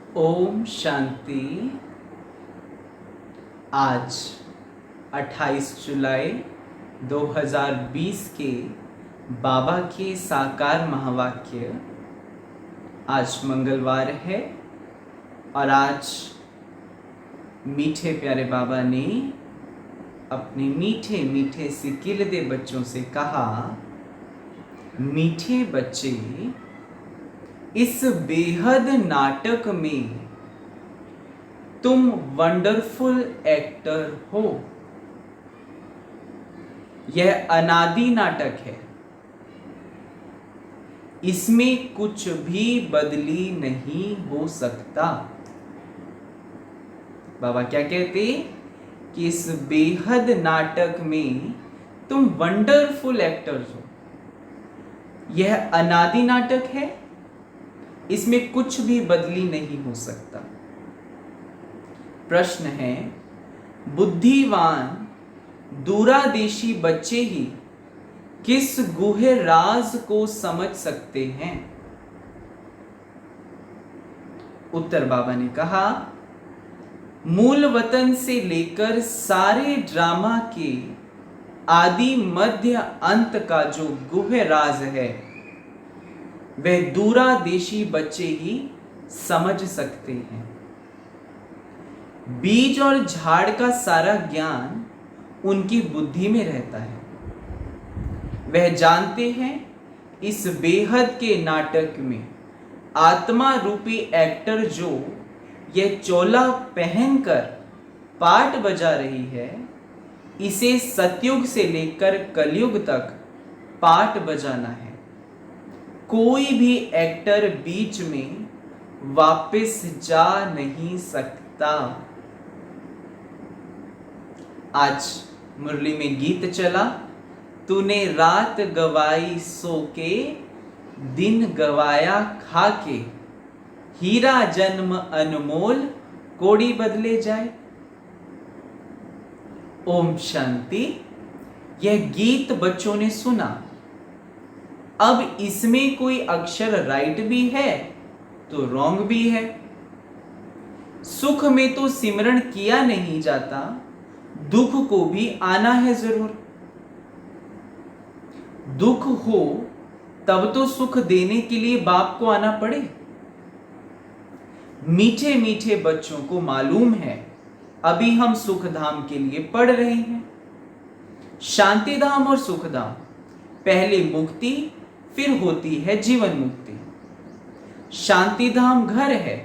ओम शांति। आज 28 जुलाई 2020 के बाबा के साकार महावाक्य। आज मंगलवार है और आज मीठे प्यारे बाबा ने अपने मीठे मीठे से किलदे बच्चों से कहा, मीठे बच्चे, इस बेहद नाटक में तुम वंडरफुल एक्टर हो। यह अनादि नाटक है, इसमें कुछ भी बदली नहीं हो सकता। बाबा क्या कहते कि इस बेहद नाटक में तुम वंडरफुल एक्टर्स हो। यह अनादि नाटक है, इसमें कुछ भी बदली नहीं हो सकता। प्रश्न है, बुद्धिवान दूरादेशी बच्चे ही किस गूढ़ राज को समझ सकते हैं? उत्तर बाबा ने कहा, मूल वतन से लेकर सारे ड्रामा के आदि मध्य अंत का जो गूढ़ राज है वह दूरादेशी बच्चे ही समझ सकते हैं। बीज और झाड़ का सारा ज्ञान उनकी बुद्धि में रहता है। वह जानते हैं इस बेहद के नाटक में आत्मा रूपी एक्टर जो यह चोला पहनकर पाठ बजा रही है, इसे सतयुग से लेकर कलयुग तक पाठ बजाना है। कोई भी एक्टर बीच में वापस जा नहीं सकता। आज मुरली में गीत चला, तूने रात गवाई सो के, दिन गवाया खा के, हीरा जन्म अनमोल, कोड़ी बदले जाए। ओम शांति। यह गीत बच्चों ने सुना। अब इसमें कोई अक्षर राइट भी है तो रॉन्ग भी है। सुख में तो सिमरण किया नहीं जाता, दुख को भी आना है जरूर। दुख हो तब तो सुख देने के लिए बाप को आना पड़े। मीठे मीठे बच्चों को मालूम है अभी हम सुख धाम के लिए पढ़ रहे हैं। शांति धाम और सुख धाम, पहले मुक्ति फिर होती है जीवन मुक्ति। शांति धाम घर है,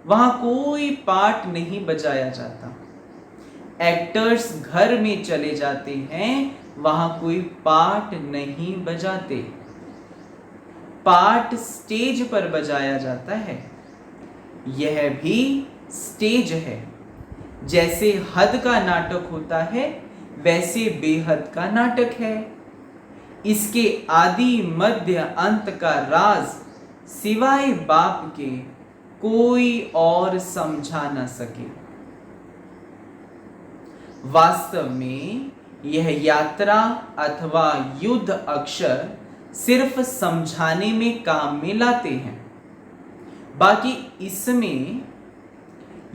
वहां कोई पाठ नहीं बजाया जाता। एक्टर्स घर में चले जाते हैं, वहां कोई पाठ नहीं बजाते। पाठ स्टेज पर बजाया जाता है। यह भी स्टेज है। जैसे हद का नाटक होता है वैसे बेहद का नाटक है। इसके आदि मध्य अंत का राज सिवाय बाप के कोई और समझा न सके। वास्तव में यह यात्रा अथवा युद्ध अक्षर सिर्फ समझाने में काम में लाते हैं। बाकी इसमें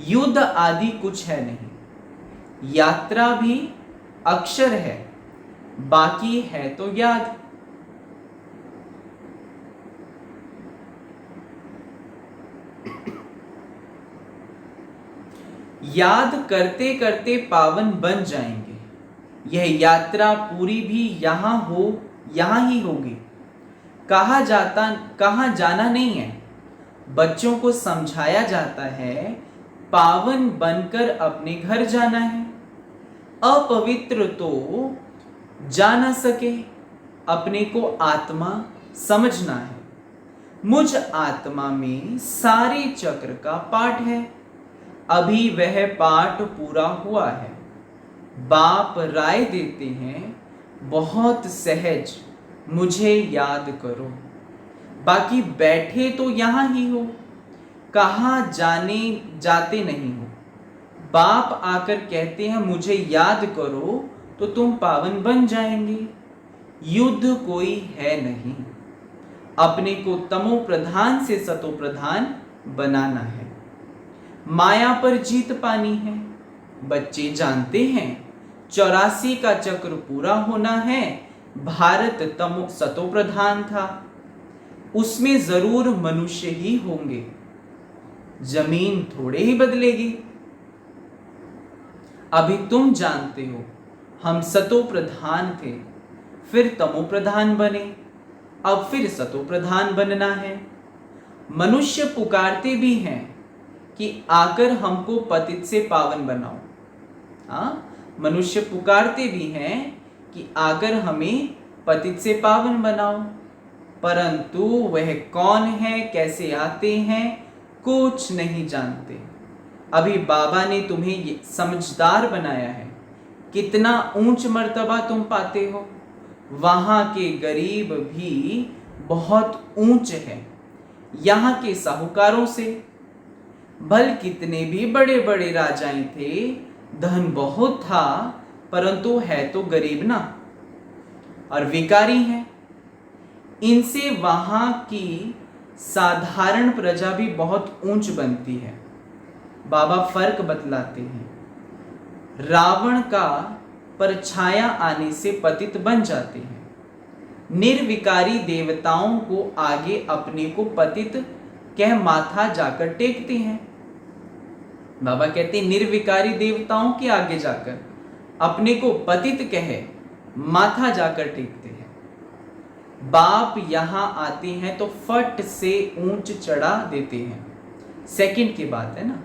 युद्ध आदि कुछ है नहीं। यात्रा भी अक्षर है, बाकी है तो याद। याद करते करते पावन बन जाएंगे। यह यात्रा पूरी भी यहां ही होगी। कहा जाना नहीं है। बच्चों को समझाया जाता है पावन बनकर अपने घर जाना है। अपवित्र तो जा न सके, अपने को आत्मा समझना है। मुझ आत्मा में सारे चक्र का पाठ है। अभी वह पाठ पूरा हुआ है। बाप राय देते हैं बहुत सहज, मुझे याद करो। बाकी बैठे तो यहां ही हो, कहाँ जाते नहीं हो। बाप आकर कहते हैं मुझे याद करो तो तुम पावन बन जाएंगे। युद्ध कोई है नहीं। अपने को तमो प्रधान से सतो प्रधान बनाना है। माया पर जीत पानी है। बच्चे जानते हैं 84 का चक्र पूरा होना है। भारत तमो सतो प्रधान था, उसमें जरूर मनुष्य ही होंगे। जमीन थोड़े ही बदलेगी। अभी तुम जानते हो हम सतो प्रधान थे, फिर तमो प्रधान बने, अब फिर सतो प्रधान बनना है। मनुष्य पुकारते भी हैं कि आकर हमको पतित से पावन बनाओ। मनुष्य पुकारते भी हैं कि आकर हमें पतित से पावन बनाओ, परंतु वह कौन है, कैसे आते हैं, कुछ नहीं जानते। अभी बाबा ने तुम्हें ये समझदार बनाया है। कितना ऊंच मर्तबा तुम पाते हो। वहां के गरीब भी बहुत ऊंच है यहाँ के साहूकारों से। भल कितने भी बड़े बड़े राजाएं थे, धन बहुत था, परंतु है तो गरीब ना, और विकारी हैं। इनसे वहां की साधारण प्रजा भी बहुत ऊंच बनती है। बाबा फर्क बतलाते हैं। रावण का परछाया आने से पतित बन जाते हैं। निर्विकारी देवताओं को आगे अपने को पतित कह माथा जाकर टेकते हैं। बाबा कहते हैं निर्विकारी देवताओं के आगे जाकर अपने को पतित कहे माथा जाकर टेकते हैं। बाप यहां आते हैं तो फट से ऊंच चढ़ा देते हैं। सेकंड की बात है ना,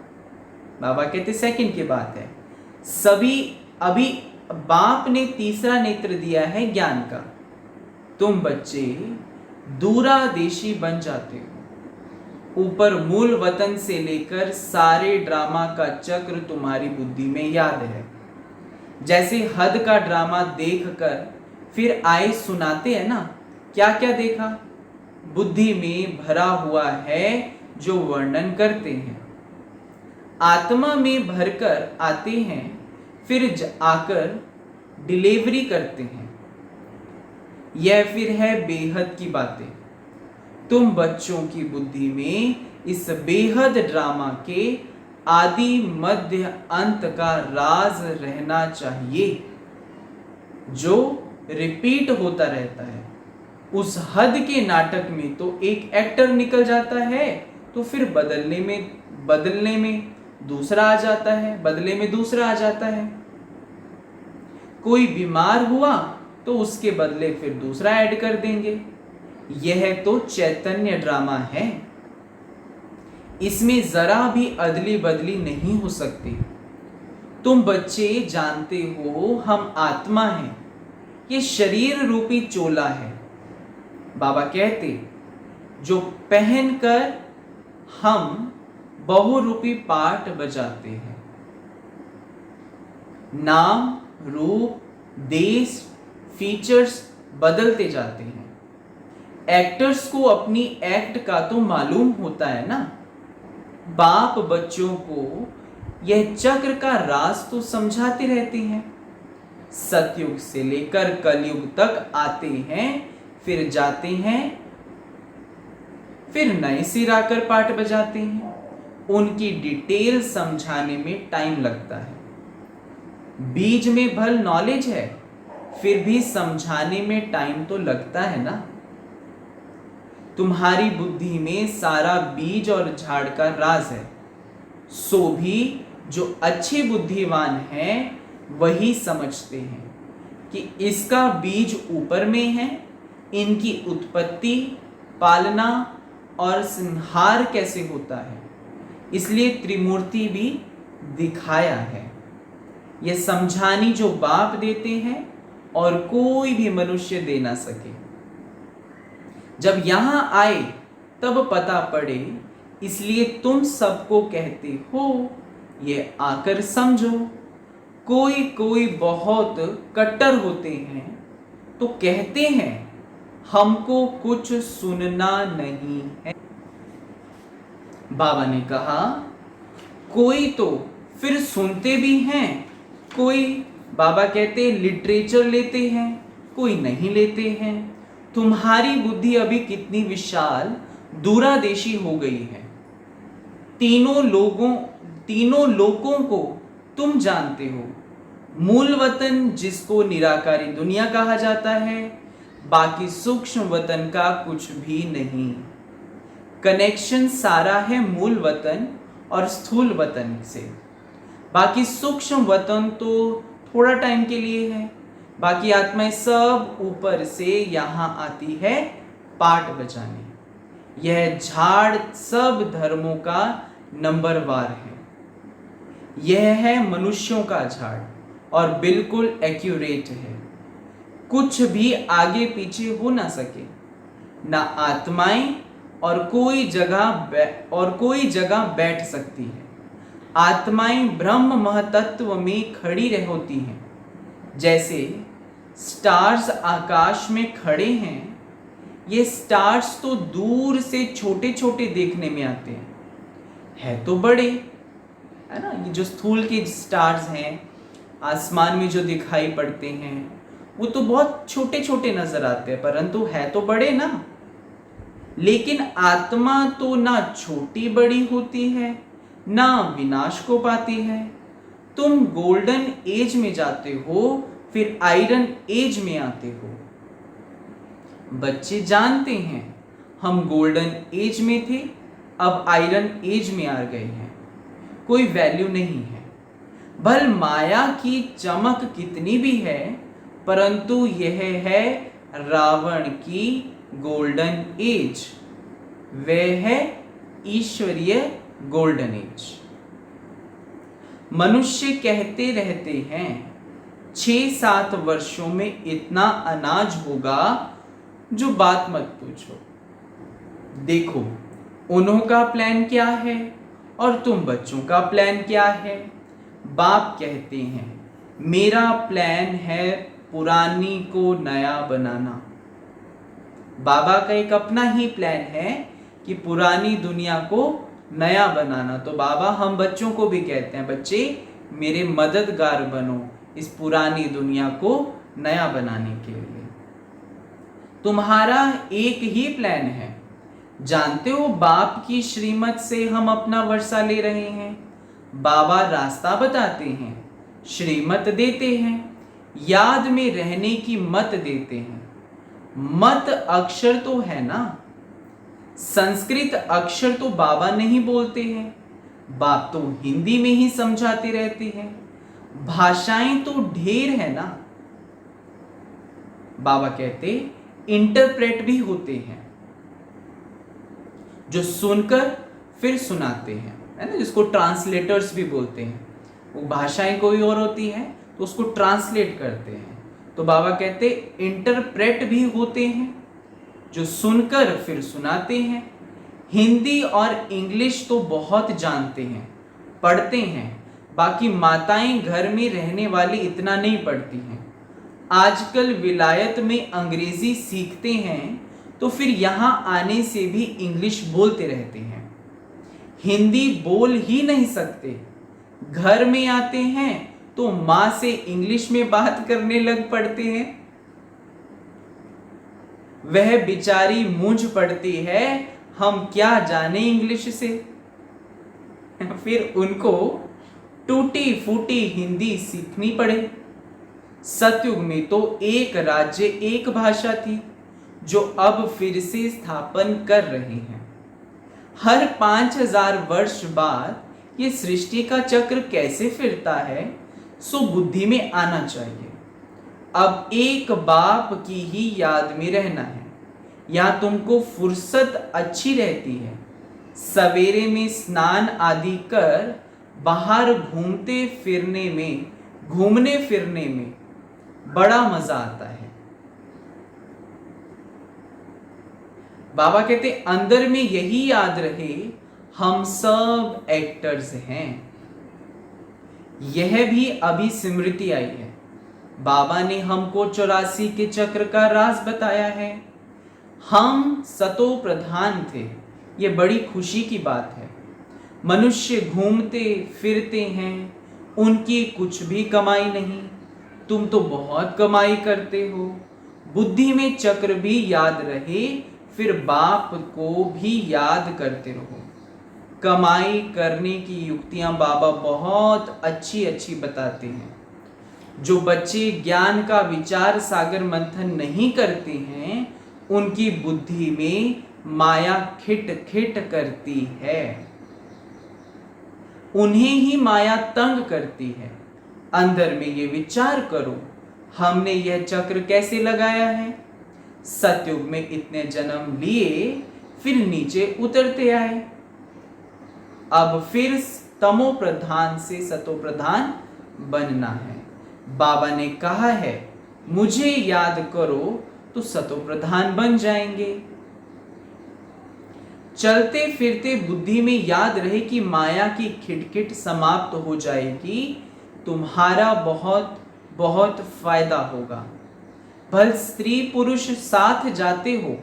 बाबा कहते सेकंड की बात है। सभी अभी बाप ने तीसरा नेत्र दिया है ज्ञान का। तुम बच्चे दूरादेशी बन जाते हो। ऊपर मूल वतन से लेकर सारे ड्रामा का चक्र तुम्हारी बुद्धि में याद है। जैसे हद का ड्रामा देखकर फिर आए सुनाते हैं ना, क्या क्या देखा, बुद्धि में भरा हुआ है जो वर्णन करते हैं। आत्मा में भरकर आते हैं, फिर आकर डिलीवरी करते हैं। यह फिर है बेहद की बातें। तुम बच्चों की बुद्धि में इस बेहद ड्रामा के आदि मध्य अंत का राज रहना चाहिए, जो रिपीट होता रहता है। उस हद के नाटक में तो एक एक्टर निकल जाता है, तो फिर बदलने में दूसरा आ जाता है, बदले में दूसरा आ जाता है। कोई बीमार हुआ तो उसके बदले फिर दूसरा ऐड कर देंगे। यह तो चैतन्य ड्रामा है। इसमें जरा भी अदली बदली नहीं हो सकती। तुम बच्चे जानते हो हम आत्मा हैं, ये शरीर रूपी चोला है। बाबा कहते जो पहनकर हम बहुरूपी पाठ बजाते हैं। नाम, रूप, देश, फीचर्स बदलते जाते हैं। एक्टर्स को अपनी एक्ट का तो मालूम होता है ना। बाप बच्चों को यह चक्र का राज तो समझाते रहते हैं। सतयुग से लेकर कलयुग तक आते हैं, फिर जाते हैं, फिर नए सिर आकर पाठ बजाते हैं। उनकी डिटेल समझाने में टाइम लगता है। बीज में भल नॉलेज है, फिर भी समझाने में टाइम तो लगता है ना। तुम्हारी बुद्धि में सारा बीज और झाड़ का राज है। सो भी जो अच्छे बुद्धिमान हैं वही समझते हैं कि इसका बीज ऊपर में है, इनकी उत्पत्ति, पालना और संहार कैसे होता है, इसलिए त्रिमूर्ति भी दिखाया है। यह समझानी जो बाप देते हैं और कोई भी मनुष्य दे ना सके। जब यहां आए तब पता पड़े, इसलिए तुम सबको कहते हो ये आकर समझो। कोई कोई बहुत कट्टर होते हैं तो कहते हैं हमको कुछ सुनना नहीं है। बाबा ने कहा कोई तो फिर सुनते भी हैं, कोई बाबा कहते लिटरेचर लेते हैं, कोई नहीं लेते हैं। तुम्हारी बुद्धि अभी कितनी विशाल दूरादेशी हो गई है। तीनों लोकों को तुम जानते हो। मूल वतन जिसको निराकारी दुनिया कहा जाता है, बाकी सूक्ष्म वतन का कुछ भी नहीं। कनेक्शन सारा है मूल वतन और स्थूल वतन से। बाकी सूक्ष्म वतन तो थोड़ा टाइम के लिए है। बाकी आत्माएं सब ऊपर से यहाँ आती है पाठ बजाने। यह झाड़ सब धर्मों का नंबरवार है। यह है मनुष्यों का झाड़ और बिल्कुल एक्यूरेट है। कुछ भी आगे पीछे हो ना सके, ना आत्माएं और कोई जगह बैठ सकती है। आत्माएं ब्रह्म महतत्व में खड़ी रह होती हैं। जैसे स्टार्स आकाश में खड़े हैं, ये स्टार्स तो दूर से छोटे छोटे देखने में आते हैं, है तो बड़े, है ना। ये जो स्थूल के स्टार्स हैं आसमान में जो दिखाई पड़ते हैं, वो तो बहुत छोटे छोटे नजर आते हैं, परंतु है तो बड़े ना। लेकिन आत्मा तो ना छोटी बड़ी होती है, ना विनाश को पाती है। तुम गोल्डन एज में जाते हो, फिर आयरन एज में आते हो। बच्चे जानते हैं हम गोल्डन एज में थे, अब आयरन एज में आ गए हैं। कोई वैल्यू नहीं है। भल माया की चमक कितनी भी है, परंतु यह है रावण की गोल्डन एज। वह है ईश्वरीय गोल्डन एज। मनुष्य कहते रहते हैं 6-7 वर्षों में इतना अनाज होगा जो बात मत पूछो। देखो उन्हों का प्लान क्या है और तुम बच्चों का प्लान क्या है। बाप कहते हैं मेरा प्लान है पुरानी को नया बनाना। बाबा का एक अपना ही प्लान है कि पुरानी दुनिया को नया बनाना। तो बाबा हम बच्चों को भी कहते हैं, बच्चे मेरे मददगार बनो इस पुरानी दुनिया को नया बनाने के लिए। तुम्हारा एक ही प्लान है। जानते हो बाप की श्रीमत से हम अपना वर्षा ले रहे हैं। बाबा रास्ता बताते हैं, श्रीमत देते हैं, याद में रहने की मत देते हैं। मत अक्षर तो है ना, संस्कृत अक्षर तो बाबा नहीं बोलते हैं, बाप तो हिंदी में ही समझाते रहते हैं। भाषाएं तो ढेर है ना। बाबा कहते इंटरप्रेट भी होते हैं, जो सुनकर फिर सुनाते हैं, है ना, जिसको ट्रांसलेटर्स भी बोलते हैं। वो भाषाएं कोई और होती है तो उसको ट्रांसलेट करते हैं। तो बाबा कहते इंटरप्रेट भी होते हैं, जो सुनकर फिर सुनाते हैं। हिंदी और इंग्लिश तो बहुत जानते हैं, पढ़ते हैं। बाकी माताएं घर में रहने वाली इतना नहीं पढ़ती हैं। आजकल विलायत में अंग्रेजी सीखते हैं तो फिर यहाँ आने से भी इंग्लिश बोलते रहते हैं। हिंदी बोल ही नहीं सकते, घर में आते हैं तो माँ से इंग्लिश में बात करने लग पड़ते हैं। वह बेचारी मूंझ पड़ती है, हम क्या जाने इंग्लिश से। फिर उनको टूटी फूटी हिंदी सीखनी पड़े। सतयुग में तो एक राज्य एक भाषा थी, जो अब फिर से स्थापन कर रहे हैं। हर 5000 वर्ष बाद ये सृष्टि का चक्र कैसे फिरता है, सो बुद्धि में आना चाहिए। अब एक बाप की ही याद में रहना है। या तुमको फुर्सत अच्छी रहती है, सवेरे में स्नान आदि कर बाहर घूमने फिरने में बड़ा मजा आता है। बाबा कहते अंदर में यही याद रहे, हम सब एक्टर्स हैं। यह भी अभी स्मृति आई है। बाबा ने हमको 84 के चक्र का राज बताया है। हम सतो प्रधान थे, ये बड़ी खुशी की बात है। मनुष्य घूमते फिरते हैं, उनकी कुछ भी कमाई नहीं। तुम तो बहुत कमाई करते हो। बुद्धि में चक्र भी याद रहे, फिर बाप को भी याद करते रहो। कमाई करने की युक्तियां बाबा बहुत अच्छी अच्छी बताते हैं। जो बच्चे ज्ञान का विचार सागर मंथन नहीं करते हैं, उनकी बुद्धि में माया खिट खिट करती है, उन्हें ही माया तंग करती है। अंदर में ये विचार करो, हमने यह चक्र कैसे लगाया है? सतयुग में इतने जन्म लिए, फिर नीचे उतरते आए, अब फिर तमो प्रधान से सतो प्रधान बनना है। बाबा ने कहा है मुझे याद करो तो सतो प्रधान बन जाएंगे। चलते फिरते बुद्धि में याद रहे कि माया की खिटखिट समाप्त हो जाएगी, तुम्हारा बहुत बहुत फायदा होगा। भल स्त्री पुरुष साथ जाते हो,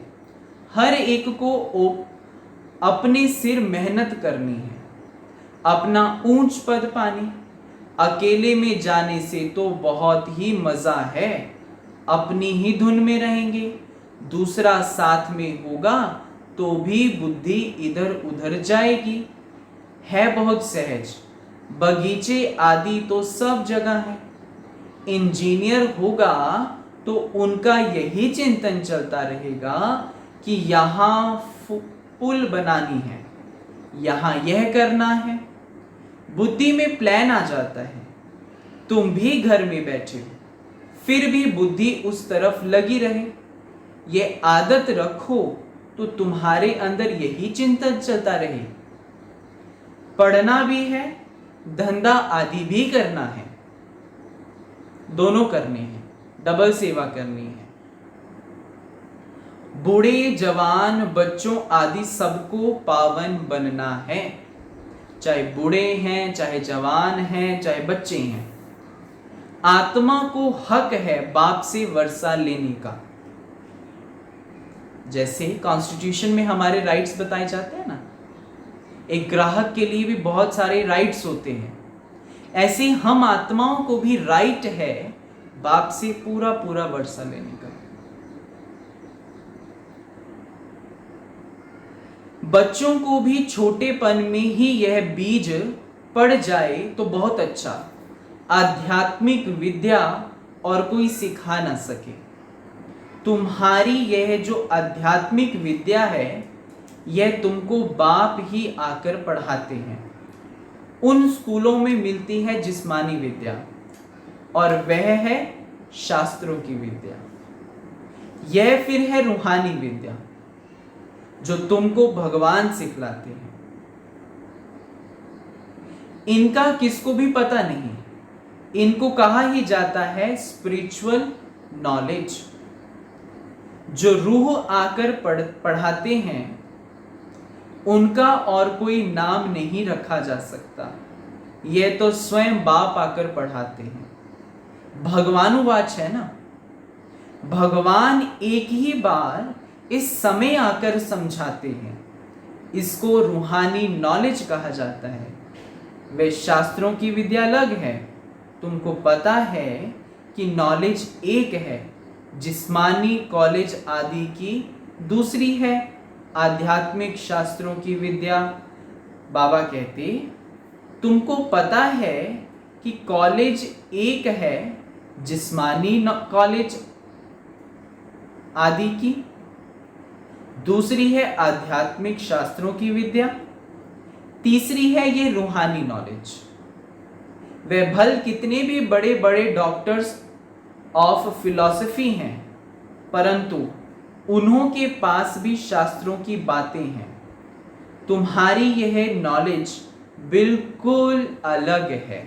हर एक को अपने सिर मेहनत करनी है, अपना ऊंच पद पानी। अकेले में जाने से तो बहुत ही मजा है, अपनी ही धुन में रहेंगे। दूसरा साथ में होगा तो भी बुद्धि इधर उधर जाएगी। है बहुत सहज, बगीचे आदि तो सब जगह है। इंजीनियर होगा तो उनका यही चिंतन चलता रहेगा कि यहाँ पुल बनानी है, यहाँ यह करना है। बुद्धि में प्लान आ जाता है, तुम भी घर में बैठे हो, फिर भी बुद्धि उस तरफ लगी रहे। ये आदत रखो तो तुम्हारे अंदर यही चिंतन चलता रहे। पढ़ना भी है, धंधा आदि भी करना है, दोनों करने हैं, डबल सेवा करनी है। बूढ़े जवान बच्चों आदि सबको पावन बनना है, चाहे बूढ़े हैं, चाहे जवान हैं, चाहे बच्चे हैं। आत्मा को हक है बाप से वर्षा लेने का। जैसे कॉन्स्टिट्यूशन में हमारे राइट्स बताए जाते हैं ना, एक ग्राहक के लिए भी बहुत सारे राइट्स होते हैं, ऐसे हम आत्माओं को भी राइट है बाप से पूरा पूरा वर्षा लेने का। बच्चों को भी छोटेपन में ही यह बीज पड़ जाए तो बहुत अच्छा। आध्यात्मिक विद्या और कोई सिखा ना सके। तुम्हारी यह जो आध्यात्मिक विद्या है, यह तुमको बाप ही आकर पढ़ाते हैं। उन स्कूलों में मिलती है जिस्मानी विद्या, और वह है शास्त्रों की विद्या। यह फिर है रूहानी विद्या, जो तुमको भगवान सिखलाते हैं। इनका किसको भी पता नहीं, इनको कहा ही जाता है स्पिरिचुअल नॉलेज। जो रूह आकर पढ़ाते हैं, उनका और कोई नाम नहीं रखा जा सकता। यह तो स्वयं बाप आकर पढ़ाते हैं। भगवानुवाच है ना, भगवान एक ही बार इस समय आकर समझाते हैं। इसको रूहानी नॉलेज कहा जाता है। वे शास्त्रों की विद्या अलग है। तुमको पता है कि नॉलेज एक है, जिस्मानी कॉलेज आदि की दूसरी है आध्यात्मिक शास्त्रों की विद्या। बाबा कहते तुमको पता है कि कॉलेज एक है, जिस्मानी कॉलेज आदि की, दूसरी है आध्यात्मिक शास्त्रों की विद्या, तीसरी है ये रूहानी नॉलेज। वे भल कितने भी बड़े बड़े डॉक्टर्स ऑफ फिलॉसफी हैं, परंतु उन्हों के पास भी शास्त्रों की बातें हैं। तुम्हारी यह नॉलेज बिल्कुल अलग है।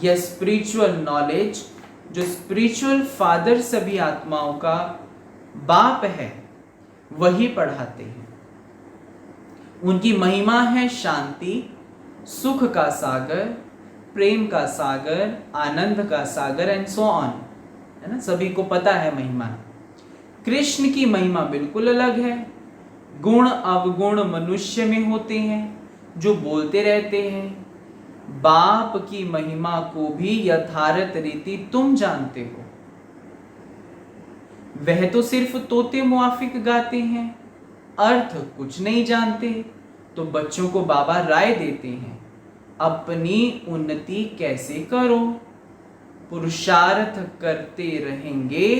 यह स्पिरिचुअल नॉलेज, जो स्पिरिचुअल फादर सभी आत्माओं का बाप है, वही पढ़ाते हैं। उनकी महिमा है शांति, सुख का सागर, प्रेम का सागर, आनंद का सागर एंड सो ऑन, है ना। सभी को पता है महिमा। कृष्ण की महिमा बिल्कुल अलग है। गुण अवगुण मनुष्य में होते हैं जो बोलते रहते हैं। बाप की महिमा को भी यथार्थ रीति तुम जानते हो। वह तो सिर्फ तोते मुआफिक गाते हैं, अर्थ कुछ नहीं जानते। तो बच्चों को बाबा राय देते हैं, अपनी उन्नति कैसे करो। पुरुषार्थ करते रहेंगे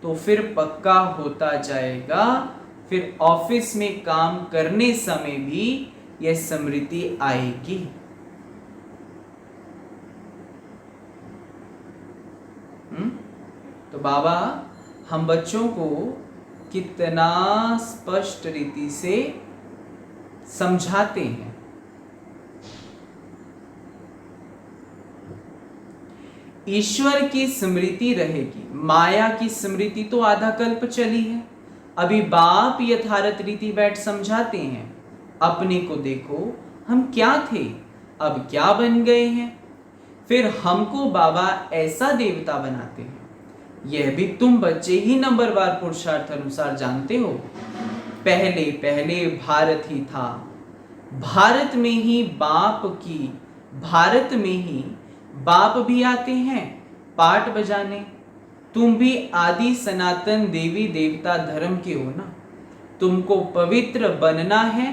तो फिर पक्का होता जाएगा। फिर ऑफिस में काम करने समय भी यह स्मृति आएगी। तो बाबा हम बच्चों को कितना स्पष्ट रीति से समझाते हैं। ईश्वर की स्मृति रहेगी, माया की स्मृति तो आधा कल्प चली है। अभी बाप यथार्थ रीति बैठ समझाते हैं, अपने को देखो हम क्या थे, अब क्या बन गए हैं। फिर हमको बाबा ऐसा देवता बनाते हैं। यह भी तुम बच्चे ही नंबरवार पुरुषार्थ अनुसार जानते हो। पहले पहले भारत ही था, भारत में ही बाप भी आते हैं पाठ बजाने। तुम भी आदि सनातन देवी देवता धर्म के हो ना। तुमको पवित्र बनना है,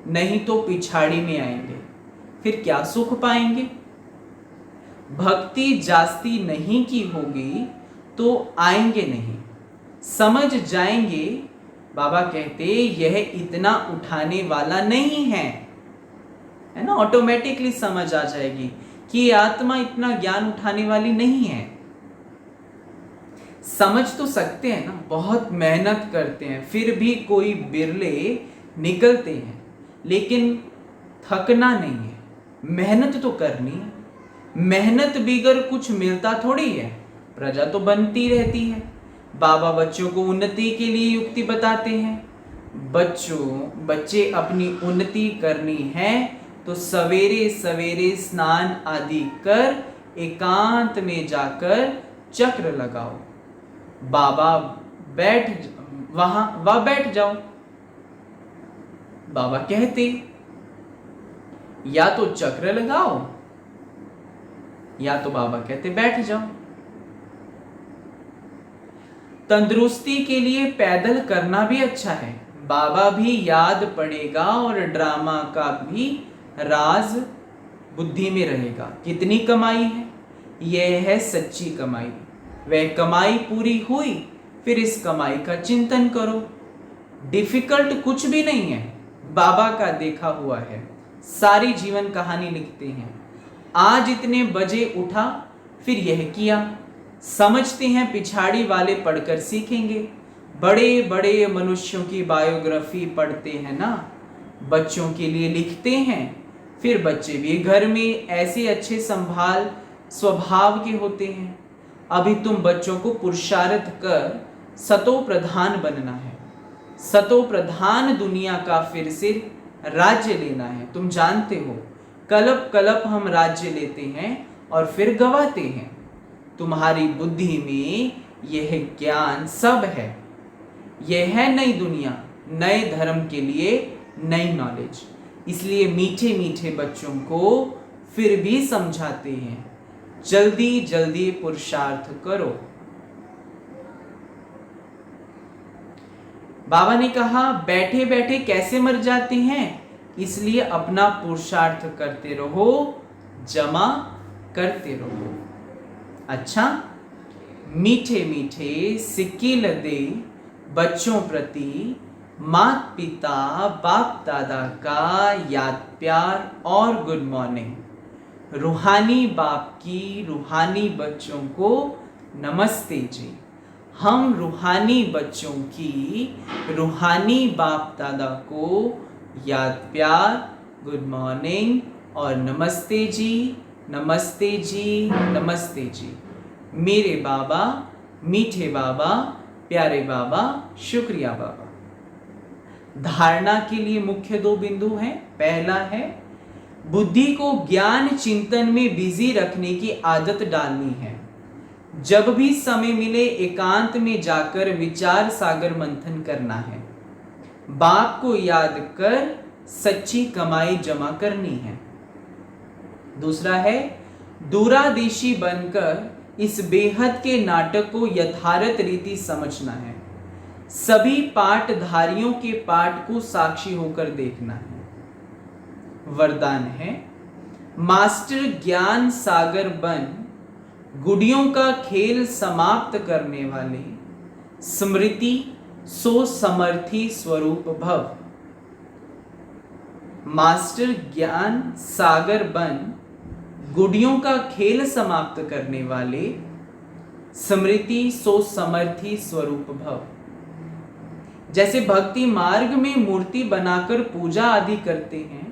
नहीं तो पिछाड़ी में आएंगे, फिर क्या सुख पाएंगे। भक्ति जास्ती नहीं की होगी तो आएंगे नहीं, समझ जाएंगे। बाबा कहते यह इतना उठाने वाला नहीं है ना। ऑटोमेटिकली समझ आ जाएगी कि आत्मा इतना ज्ञान उठाने वाली नहीं है। समझ तो सकते हैं ना, बहुत मेहनत करते हैं, फिर भी कोई बिरले निकलते हैं, लेकिन थकना नहीं है, मेहनत तो करनी है। मेहनत बिगर कुछ मिलता थोड़ी है, प्रजा तो बनती रहती है। बाबा बच्चों को उन्नति के लिए युक्ति बताते हैं। बच्चे अपनी उन्नति करनी है तो सवेरे सवेरे स्नान आदि कर एकांत में जाकर चक्र लगाओ। बाबा वहां बैठ जाओ। बाबा कहते या तो चक्र लगाओ या तो बाबा कहते बैठ जाओ। तंदुरुस्ती के लिए पैदल करना भी अच्छा है। बाबा भी याद पड़ेगा और ड्रामा का भी राज बुद्धि में रहेगा। कितनी कमाई है, यह है सच्ची कमाई। वह कमाई पूरी हुई, फिर इस कमाई का चिंतन करो। डिफिकल्ट कुछ भी नहीं है, बाबा का देखा हुआ है। सारी जीवन कहानी लिखते हैं। आज इतने बजे उठा, फिर यह किया। समझते हैं पिछाड़ी वाले पढ़कर सीखेंगे। बड़े बड़े मनुष्यों की बायोग्राफी पढ़ते हैं ना, बच्चों के लिए लिखते हैं। फिर बच्चे भी घर में ऐसे अच्छे संभाल स्वभाव के होते हैं। अभी तुम बच्चों को पुरुषार्थ कर सतो प्रधान बनना है। सतो प्रधान दुनिया का फिर से राज्य लेना है। तुम जानते हो कलप कलप हम राज्य लेते हैं और फिर गवाते हैं। तुम्हारी बुद्धि में यह ज्ञान सब है। यह है नई दुनिया, नए धर्म के लिए नई नॉलेज। इसलिए मीठे मीठे बच्चों को फिर भी समझाते हैं, जल्दी जल्दी पुरुषार्थ करो। बाबा ने कहा बैठे बैठे कैसे मर जाते हैं, इसलिए अपना पुरुषार्थ करते रहो, जमा करते रहो। अच्छा, मीठे मीठे सिक्किल दे बच्चों प्रति माता पिता बाप दादा का याद प्यार और गुड मॉर्निंग। रूहानी बाप की रूहानी बच्चों को नमस्ते जी। हम रूहानी बच्चों की रूहानी बाप दादा को याद प्यार, गुड मॉर्निंग और नमस्ते जी, नमस्ते जी, नमस्ते जी। मेरे बाबा, मीठे बाबा, प्यारे बाबा, शुक्रिया बाबा। धारणा के लिए मुख्य 2 बिंदु हैं। पहला है बुद्धि को ज्ञान चिंतन में बिजी रखने की आदत डालनी है। जब भी समय मिले एकांत में जाकर विचार सागर मंथन करना है। बाप को याद कर सच्ची कमाई जमा करनी है। दूसरा है दूरादेशी बनकर इस बेहद के नाटक को यथार्थ रीति समझना है। सभी पाठधारियों के पाठ को साक्षी होकर देखना है। वरदान है, मास्टर ज्ञान सागर बन, गुड़ियों का खेल समाप्त करने वाले, स्मृति सो समर्थी स्वरूप भव। मास्टर ज्ञान सागर बन, गुड़ियों का खेल समाप्त करने वाले, स्मृति सो समर्थी स्वरूप भव। जैसे भक्ति मार्ग में मूर्ति बनाकर पूजा आदि करते हैं,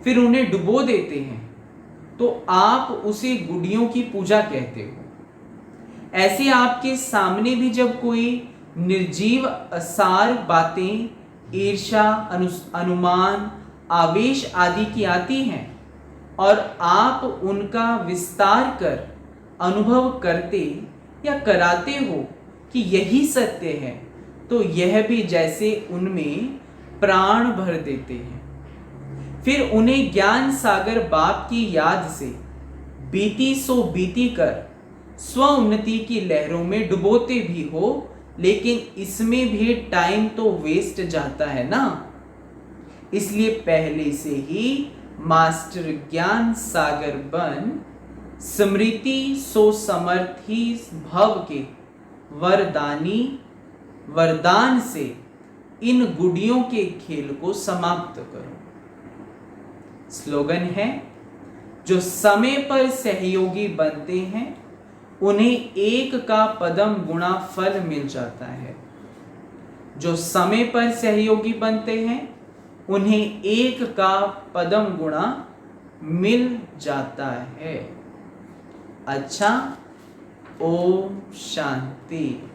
फिर उन्हें डुबो देते हैं, तो आप उसे गुड़ियों की पूजा कहते हो। ऐसे आपके सामने भी जब कोई निर्जीव असार बातें, ईर्ष्या, अनुमान, आवेश आदि की आती हैं और आप उनका विस्तार कर अनुभव करते या कराते हो कि यही सत्य है, तो यह भी जैसे उनमें प्राण भर देते हैं। फिर उन्हें ज्ञान सागर बाप की याद से बीती सो बीती कर स्व उन्नति की लहरों में डुबोते भी हो, लेकिन इसमें भी टाइम तो वेस्ट जाता है ना। इसलिए पहले से ही मास्टर ज्ञान सागर बन, स्मृति सो समर्थी भव के वरदान से इन गुड़ियों के खेल को समाप्त करो। स्लोगन है, जो समय पर सहयोगी बनते हैं उन्हें एक का पदम गुणा फल मिल जाता है। जो समय पर सहयोगी बनते हैं उन्हें एक का पदम गुणा मिल जाता है। अच्छा, ओम शांति।